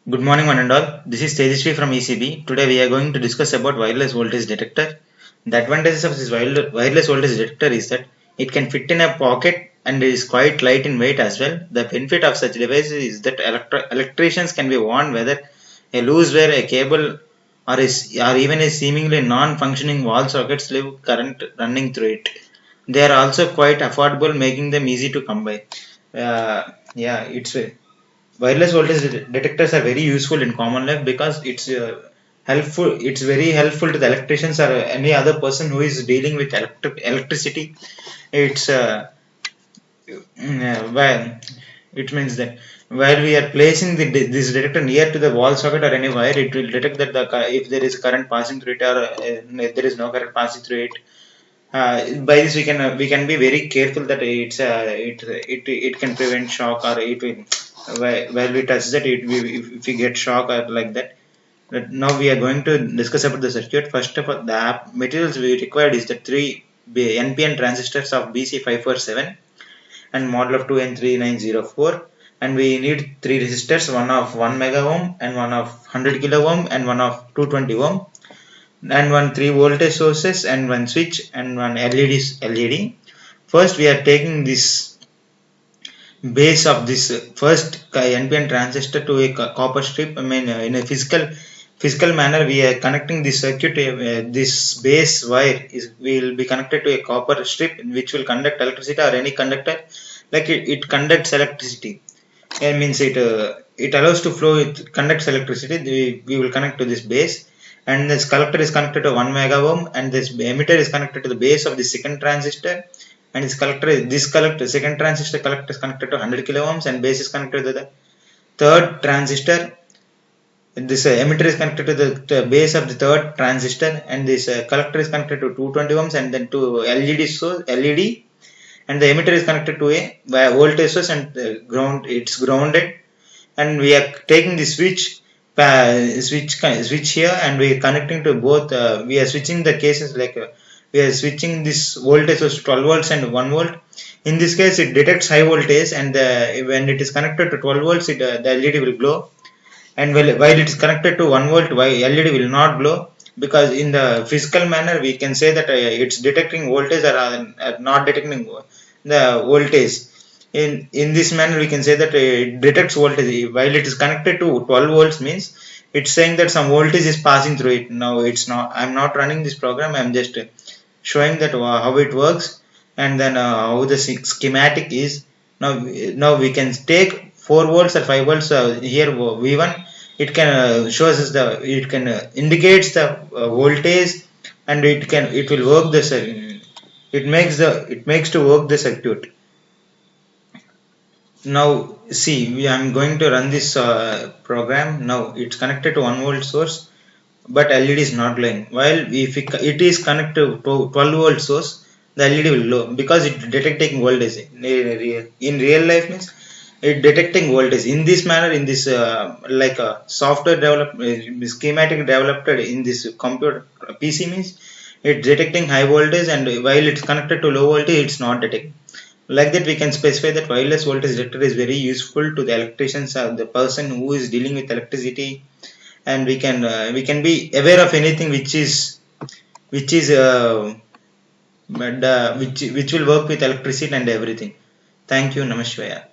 Good morning, one and all. This is Tejasvi from ECB. Today we are going to discuss about wireless voltage detector. The advantages of this wireless voltage detector is that it can fit in a pocket and is quite light in weight as well. The benefit of such devices is that electricians can be warned whether a loose wire, a cable, or even a seemingly non-functioning wall sockets leave current running through it. They are also quite affordable, making them easy to come by. Yeah, it's wireless voltage detectors are very useful in common life because it's very helpful to the electricians or any other person who is dealing with electricity. It's well, it means that while we are placing this detector near to the wall socket or any wire, it will detect that if there is current passing through it or if there is no current passing through it. By this we can be very careful that it can prevent shock, or it will while we touch that, if we get shock or like that. But now we are going to discuss about the circuit. First of all, the materials we required is the three NPN transistors of BC547 and model of 2N3904, and we need three resistors, one of 1 mega ohm and one of 100 kilo ohm and one of 220 ohm, and one 3 voltage sources and one switch and one LED. First we are taking this base of this first NPN transistor to a copper strip. I mean, in a physical manner, we are connecting this circuit. This base wire will be connected to a copper strip which will conduct electricity, or any conductor, like it conducts electricity. It means it allows to flow, it conducts electricity. We will connect to this base, and this collector is connected to 1 mega ohm, and this emitter is connected to the base of the second transistor, and this second transistor collector is connected to 100 kilo ohms, and base is connected to the third transistor. This emitter is connected to the base of the third transistor, and this collector is connected to 220 ohms, and then to LED, and the emitter is connected to a voltage source, and it's grounded. And we are taking the switch here, and we are connecting to both. We are switching the cases, like we are switching this voltage source to 12 volts and 1 volt. In this case, it detects high voltage, and when it is connected to 12 volts, the LED will glow, and while it is connected to 1 volt, LED will not glow, because in the physical manner we can say that it's detecting voltage, or not detecting the voltage. In this manner we can say that it detects voltage while it is connected to 12 volts, means it's saying that some voltage is passing through it. Now it's not, I'm not running this program, I'm just showing that how it works, and then how the schematic is. Now we can take 4 volts or 5 volts here, V1. It can shows us it can indicates the voltage, and it will work the it makes to work the circuit. Now see, I'm going to run this program. Now it's connected to 1 volt source, but LED is not glowing. While if it is connected to 12 volt source, the LED will glow, because it detecting voltage. In real life means it detecting voltage in this manner. In this like a software developed schematic developed in this computer PC, means it's detecting high voltage, and while it's connected to low voltage, it's not detecting. Like that, we can specify that wireless voltage detector is very useful to the electricians or the person who is dealing with electricity, and we can be aware of anything which is which will work with electricity and everything. Thank you. Namaskar.